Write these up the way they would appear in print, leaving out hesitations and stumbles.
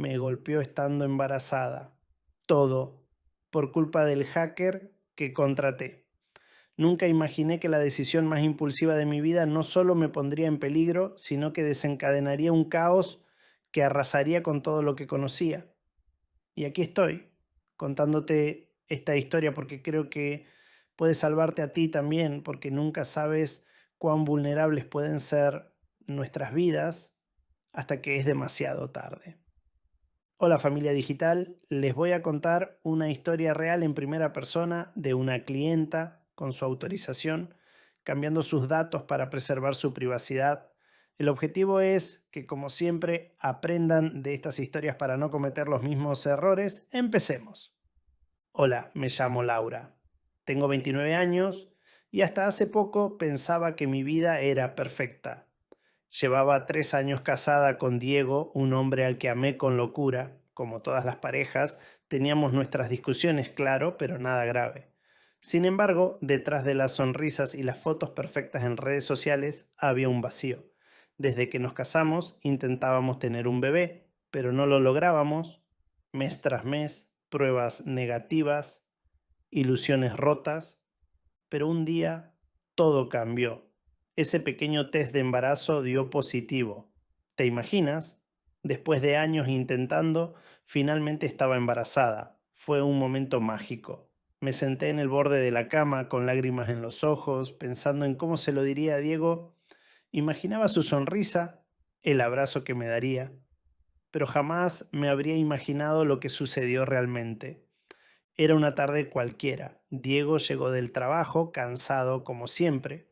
me golpeó estando embarazada. Todo por culpa del hacker que contraté. Nunca imaginé que la decisión más impulsiva de mi vida no solo me pondría en peligro, sino que desencadenaría un caos que arrasaría con todo lo que conocía. Y aquí estoy, contándote esta historia porque creo que puede salvarte a ti también, porque nunca sabes cuán vulnerables pueden ser nuestras vidas hasta que es demasiado tarde. Hola familia digital, les voy a contar una historia real en primera persona de una clienta con su autorización, cambiando sus datos para preservar su privacidad. El objetivo es que, como siempre, aprendan de estas historias para no cometer los mismos errores. Empecemos. Hola, me llamo Laura. Tengo 29 años y hasta hace poco pensaba que mi vida era perfecta. Llevaba 3 años casada con Diego, un hombre al que amé con locura. Como todas las parejas, teníamos nuestras discusiones, claro, pero nada grave. Sin embargo, detrás de las sonrisas y las fotos perfectas en redes sociales había un vacío. Desde que nos casamos intentábamos tener un bebé, pero no lo lográbamos. Mes tras mes, pruebas negativas, ilusiones rotas, pero un día todo cambió. Ese pequeño test de embarazo dio positivo. ¿Te imaginas? Después de años intentando, finalmente estaba embarazada. Fue un momento mágico. Me senté en el borde de la cama con lágrimas en los ojos, pensando en cómo se lo diría a Diego. Imaginaba su sonrisa, el abrazo que me daría, pero jamás me habría imaginado lo que sucedió realmente. Era una tarde cualquiera. Diego llegó del trabajo, cansado como siempre.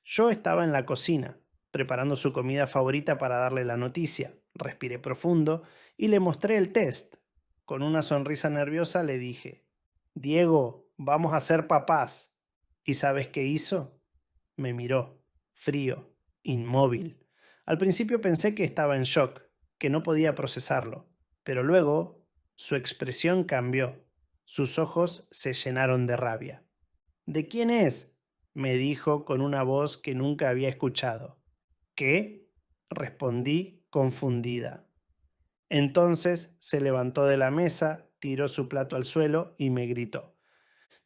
Yo estaba en la cocina, preparando su comida favorita para darle la noticia. Respiré profundo y le mostré el test. Con una sonrisa nerviosa le dije, Diego, vamos a ser papás. ¿Y sabes qué hizo? Me miró, frío, inmóvil. Al principio pensé que estaba en shock, que no podía procesarlo, pero luego su expresión cambió. Sus ojos se llenaron de rabia. ¿De quién es? Me dijo con una voz que nunca había escuchado. ¿Qué? Respondí confundida. Entonces se levantó de la mesa, tiró su plato al suelo y me gritó.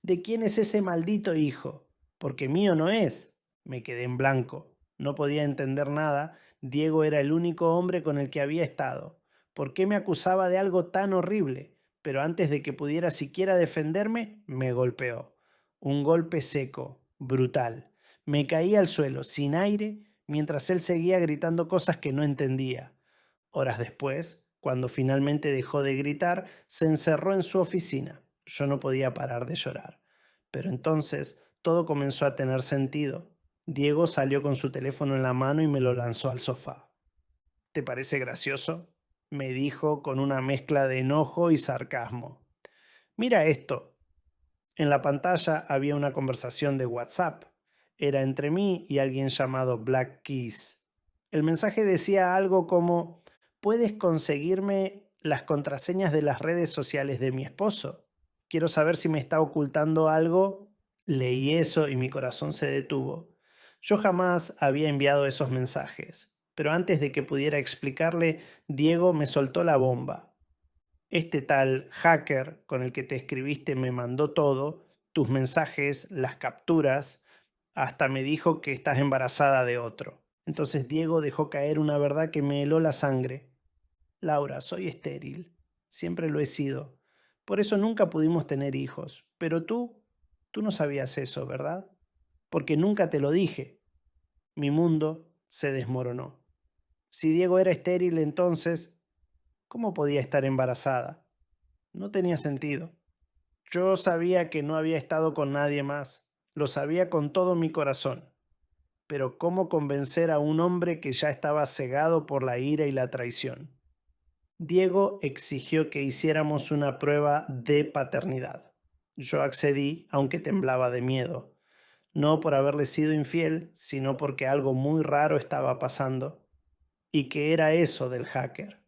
¿De quién es ese maldito hijo? Porque mío no es. Me quedé en blanco. No podía entender nada. Diego era el único hombre con el que había estado. ¿Por qué me acusaba de algo tan horrible? Pero antes de que pudiera siquiera defenderme, me golpeó. Un golpe seco, brutal. Me caí al suelo, sin aire, mientras él seguía gritando cosas que no entendía. Horas después, cuando finalmente dejó de gritar, se encerró en su oficina. Yo no podía parar de llorar. Pero entonces todo comenzó a tener sentido. Diego salió con su teléfono en la mano y me lo lanzó al sofá. ¿Te parece gracioso? Me dijo con una mezcla de enojo y sarcasmo. Mira esto. En la pantalla había una conversación de WhatsApp. Era entre mí y alguien llamado Black Keys. El mensaje decía algo como, ¿puedes conseguirme las contraseñas de las redes sociales de mi esposo? Quiero saber si me está ocultando algo. Leí eso y mi corazón se detuvo. Yo jamás había enviado esos mensajes, pero antes de que pudiera explicarle, Diego me soltó la bomba. Este tal hacker con el que te escribiste me mandó todo, tus mensajes, las capturas, hasta me dijo que estás embarazada de otro. Entonces Diego dejó caer una verdad que me heló la sangre. Laura, soy estéril. Siempre lo he sido. Por eso nunca pudimos tener hijos. Pero tú no sabías eso, ¿verdad? Porque nunca te lo dije. Mi mundo se desmoronó. Si Diego era estéril entonces, ¿cómo podía estar embarazada? No tenía sentido. Yo sabía que no había estado con nadie más. Lo sabía con todo mi corazón. Pero ¿cómo convencer a un hombre que ya estaba cegado por la ira y la traición? Diego exigió que hiciéramos una prueba de paternidad. Yo accedí, aunque temblaba de miedo. No por haberle sido infiel, sino porque algo muy raro estaba pasando. ¿Y qué era eso del hacker?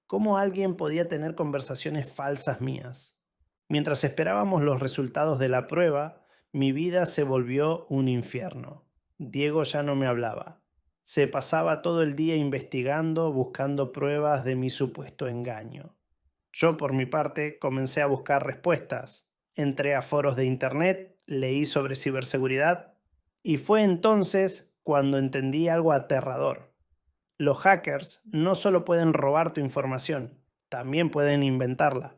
¿Cómo alguien podía tener conversaciones falsas mías? Mientras esperábamos los resultados de la prueba, mi vida se volvió un infierno. Diego ya no me hablaba. Se pasaba todo el día investigando, buscando pruebas de mi supuesto engaño. Yo, por mi parte, comencé a buscar respuestas. Entré a foros de internet, leí sobre ciberseguridad y fue entonces cuando entendí algo aterrador. Los hackers no solo pueden robar tu información, también pueden inventarla.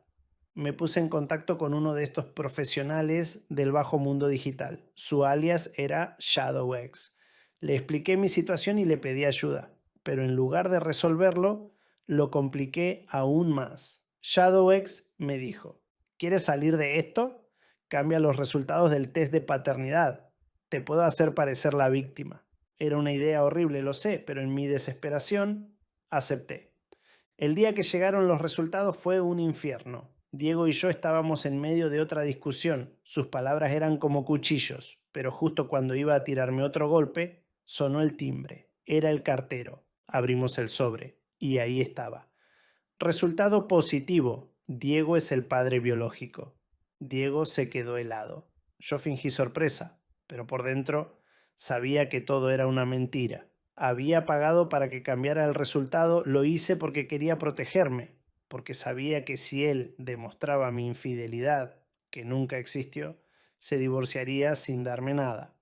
Me puse en contacto con uno de estos profesionales del bajo mundo digital. Su alias era ShadowX. Le expliqué mi situación y le pedí ayuda, pero en lugar de resolverlo, lo compliqué aún más. ShadowX me dijo: ¿quieres salir de esto? Cambia los resultados del test de paternidad. Te puedo hacer parecer la víctima. Era una idea horrible, lo sé, pero en mi desesperación acepté. El día que llegaron los resultados fue un infierno. Diego y yo estábamos en medio de otra discusión. Sus palabras eran como cuchillos, pero justo cuando iba a tirarme otro golpe, sonó el timbre. Era el cartero. Abrimos el sobre y ahí estaba. Resultado positivo. Diego es el padre biológico. Diego se quedó helado. Yo fingí sorpresa, pero por dentro sabía que todo era una mentira. Había pagado para que cambiara el resultado, lo hice porque quería protegerme, porque sabía que si él demostraba mi infidelidad, que nunca existió, se divorciaría sin darme nada.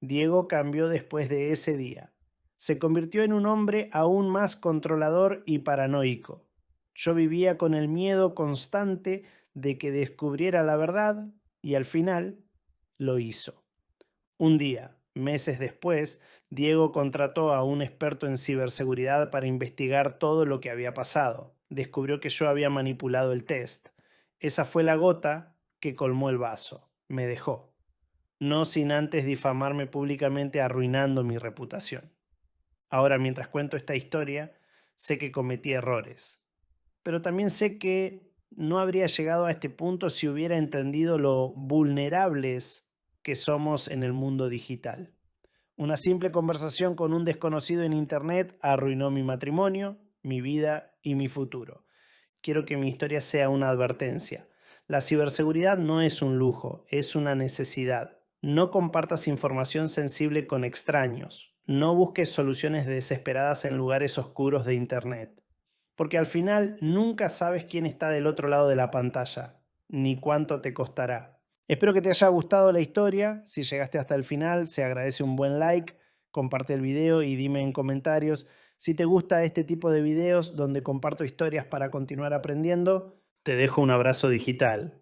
Diego cambió después de ese día. Se convirtió en un hombre aún más controlador y paranoico. Yo vivía con el miedo constante de que descubriera la verdad y al final lo hizo. Un día, meses después, Diego contrató a un experto en ciberseguridad para investigar todo lo que había pasado. Descubrió que yo había manipulado el test. Esa fue la gota que colmó el vaso. Me dejó, no sin antes difamarme públicamente, arruinando mi reputación. Ahora, mientras cuento esta historia, sé que cometí errores, pero también sé que no habría llegado a este punto si hubiera entendido lo vulnerables que somos en el mundo digital. Una simple conversación con un desconocido en internet arruinó mi matrimonio, mi vida y mi futuro. Quiero que mi historia sea una advertencia. La ciberseguridad no es un lujo, es una necesidad. No compartas información sensible con extraños. No busques soluciones desesperadas en lugares oscuros de internet. Porque al final nunca sabes quién está del otro lado de la pantalla, ni cuánto te costará. Espero que te haya gustado la historia. Si llegaste hasta el final, se agradece un buen like, comparte el video y dime en comentarios si te gusta este tipo de videos donde comparto historias para continuar aprendiendo. Te dejo un abrazo digital.